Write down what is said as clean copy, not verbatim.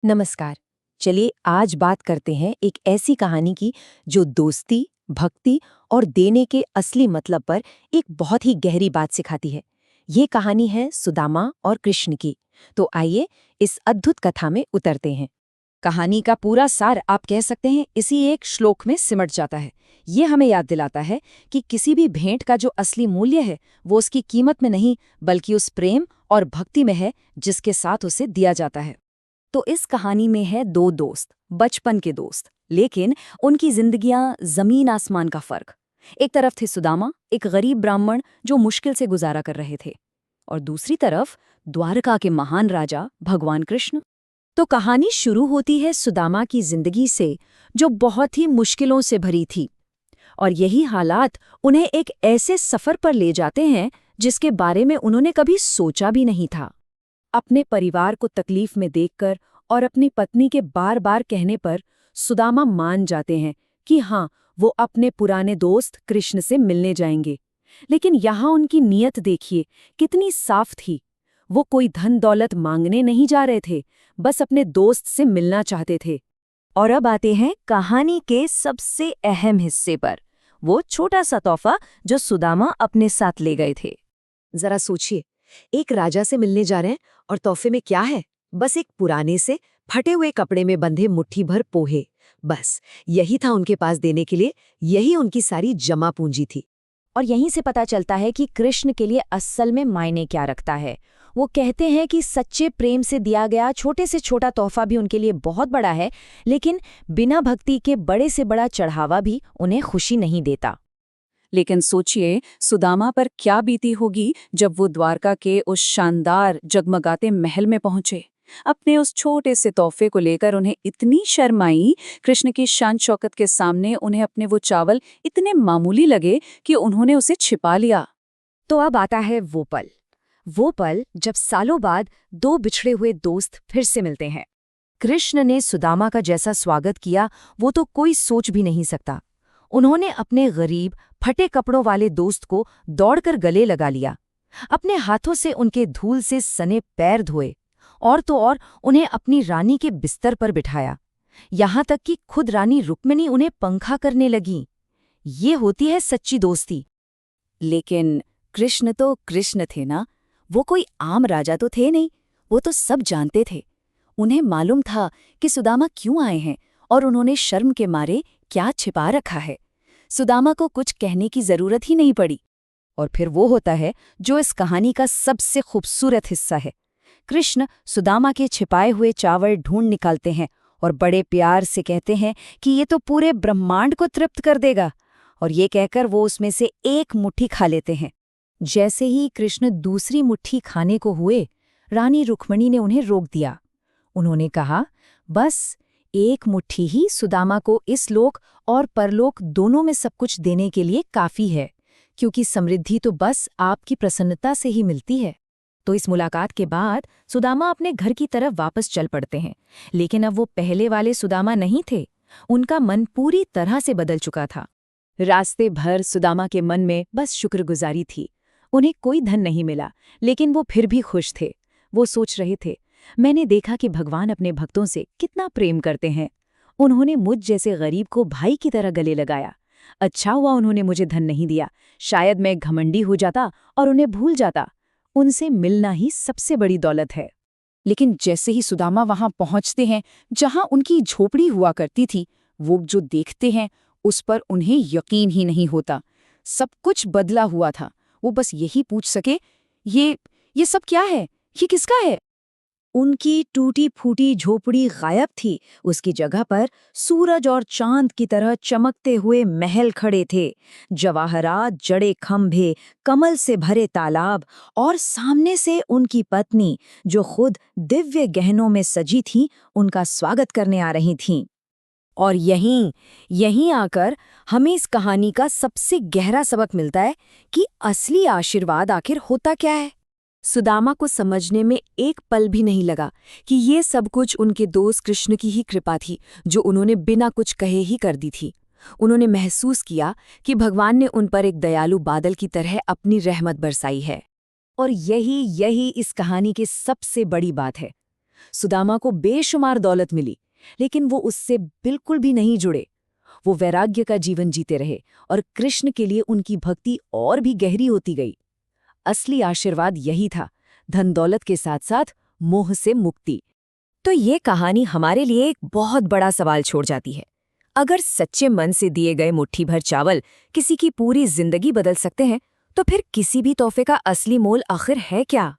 नमस्कार। चलिए आज बात करते हैं एक ऐसी कहानी की जो दोस्ती, भक्ति और देने के असली मतलब पर एक बहुत ही गहरी बात सिखाती है। ये कहानी है सुदामा और कृष्ण की। तो आइए इस अद्भुत कथा में उतरते हैं। कहानी का पूरा सार आप कह सकते हैं इसी एक श्लोक में सिमट जाता है। ये हमें याद दिलाता है कि किसी भी भेंट का जो असली मूल्य है वो उसकी कीमत में नहीं बल्कि उस प्रेम और भक्ति में है जिसके साथ उसे दिया जाता है। तो इस कहानी में है दो दोस्त, बचपन के दोस्त, लेकिन उनकी जिंदगियां जमीन आसमान का फर्क। एक तरफ थे सुदामा, एक गरीब ब्राह्मण जो मुश्किल से गुजारा कर रहे थे, और दूसरी तरफ द्वारका के महान राजा भगवान कृष्ण। तो कहानी शुरू होती है सुदामा की जिंदगी से जो बहुत ही मुश्किलों से भरी थी, और यही हालात उन्हें एक ऐसे सफर पर ले जाते हैं जिसके बारे में उन्होंने कभी सोचा भी नहीं था। अपने परिवार को तकलीफ में देखकर और अपनी पत्नी के बार बार कहने पर सुदामा मान जाते हैं कि हाँ, वो अपने पुराने दोस्त कृष्ण से मिलने जाएंगे। लेकिन यहाँ उनकी नीयत देखिए कितनी साफ थी। वो कोई धन दौलत मांगने नहीं जा रहे थे, बस अपने दोस्त से मिलना चाहते थे। और अब आते हैं कहानी के सबसे अहम हिस्से पर, वो छोटा सा तोहफा जो सुदामा अपने साथ ले गए थे। जरा सोचिए, एक राजा से मिलने जा रहे हैं और तोहफे में क्या है? बस एक पुराने से फटे हुए कपड़े में बंधे मुट्ठी भर पोहे। बस यही था उनके पास देने के लिए, यही उनकी सारी जमा पूंजी थी। और यहीं से पता चलता है कि कृष्ण के लिए असल में मायने क्या रखता है। वो कहते हैं कि सच्चे प्रेम से दिया गया छोटे से छोटा तोहफा भी उनके लिए बहुत बड़ा है, लेकिन बिना भक्ति के बड़े से बड़ा चढ़ावा भी उन्हें खुशी नहीं देता। लेकिन सोचिए सुदामा पर क्या बीती होगी जब वो द्वारका के उस शानदार जगमगाते महल में पहुंचे। अपने उस छोटे से तोहफे को लेकर उन्हें इतनी शर्म आई। कृष्ण की शान शौकत के सामने उन्हें अपने वो चावल इतने मामूली लगे कि उन्होंने उसे छिपा लिया। तो अब आता है वो पल जब सालों बाद दो बिछड़े हुए दोस्त फिर से मिलते हैं। कृष्ण ने सुदामा का जैसा स्वागत किया वो तो कोई सोच भी नहीं सकता। उन्होंने अपने गरीब फटे कपड़ों वाले दोस्त को दौड़कर गले लगा लिया, अपने हाथों से उनके धूल से सने पैर धोए, और तो और उन्हें अपनी रानी के बिस्तर पर बिठाया। यहाँ तक कि खुद रानी रुक्मिणी उन्हें पंखा करने लगी। ये होती है सच्ची दोस्ती। लेकिन कृष्ण तो कृष्ण थे ना, वो कोई आम राजा तो थे नहीं। वो तो सब जानते थे। उन्हें मालूम था कि सुदामा क्यों आए हैं और उन्होंने शर्म के मारे क्या छिपा रखा है। सुदामा को कुछ कहने की जरूरत ही नहीं पड़ी। और फिर वो होता है जो इस कहानी का सबसे खूबसूरत हिस्सा है। कृष्ण सुदामा के छिपाए हुए चावल ढूंढ निकालते हैं और बड़े प्यार से कहते हैं कि ये तो पूरे ब्रह्मांड को तृप्त कर देगा, और ये कहकर वो उसमें से एक मुट्ठी खा लेते हैं। जैसे ही कृष्ण दूसरी मुट्ठी खाने को हुए, रानी रुक्मिणी ने उन्हें रोक दिया। उन्होंने कहा, बस एक मुट्ठी ही सुदामा को इस लोक और परलोक दोनों में सब कुछ देने के लिए काफी है, क्योंकि समृद्धि तो बस आपकी प्रसन्नता से ही मिलती है। तो इस मुलाकात के बाद सुदामा अपने घर की तरफ वापस चल पड़ते हैं। लेकिन अब वो पहले वाले सुदामा नहीं थे। उनका मन पूरी तरह से बदल चुका था। रास्ते भर सुदामा के मन में बस शुक्रगुजारी थी। उन्हें कोई धन नहीं मिला, लेकिन वो फिर भी खुश थे। वो सोच रहे थे, मैंने देखा कि भगवान अपने भक्तों से कितना प्रेम करते हैं। उन्होंने मुझ जैसे गरीब को भाई की तरह गले लगाया। अच्छा हुआ उन्होंने मुझे धन नहीं दिया, शायद मैं घमंडी हो जाता और उन्हें भूल जाता। उनसे मिलना ही सबसे बड़ी दौलत है। लेकिन जैसे ही सुदामा वहां पहुंचते हैं जहां उनकी झोपड़ी हुआ करती थी, वो जो देखते हैं उस पर उन्हें यकीन ही नहीं होता। सब कुछ बदला हुआ था। वो बस यही पूछ सके, ये सब क्या है? ये किसका है? उनकी टूटी फूटी झोपड़ी गायब थी। उसकी जगह पर सूरज और चांद की तरह चमकते हुए महल खड़े थे। जवाहरात जड़े खंभे, कमल से भरे तालाब, और सामने से उनकी पत्नी जो खुद दिव्य गहनों में सजी थी, उनका स्वागत करने आ रही थीं। और यहीं आकर हमें इस कहानी का सबसे गहरा सबक मिलता है कि असली आशीर्वाद आखिर होता क्या है। सुदामा को समझने में एक पल भी नहीं लगा कि ये सब कुछ उनके दोस्त कृष्ण की ही कृपा थी, जो उन्होंने बिना कुछ कहे ही कर दी थी। उन्होंने महसूस किया कि भगवान ने उन पर एक दयालु बादल की तरह अपनी रहमत बरसाई है। और यही इस कहानी की सबसे बड़ी बात है। सुदामा को बेशुमार दौलत मिली, लेकिन वो उससे बिल्कुल भी नहीं जुड़े। वो वैराग्य का जीवन जीते रहे और कृष्ण के लिए उनकी भक्ति और भी गहरी होती गई। असली आशीर्वाद यही था, धन दौलत के साथ साथ मोह से मुक्ति। तो ये कहानी हमारे लिए एक बहुत बड़ा सवाल छोड़ जाती है। अगर सच्चे मन से दिए गए मुट्ठी भर चावल किसी की पूरी जिंदगी बदल सकते हैं, तो फिर किसी भी तोहफे का असली मोल आखिर है क्या?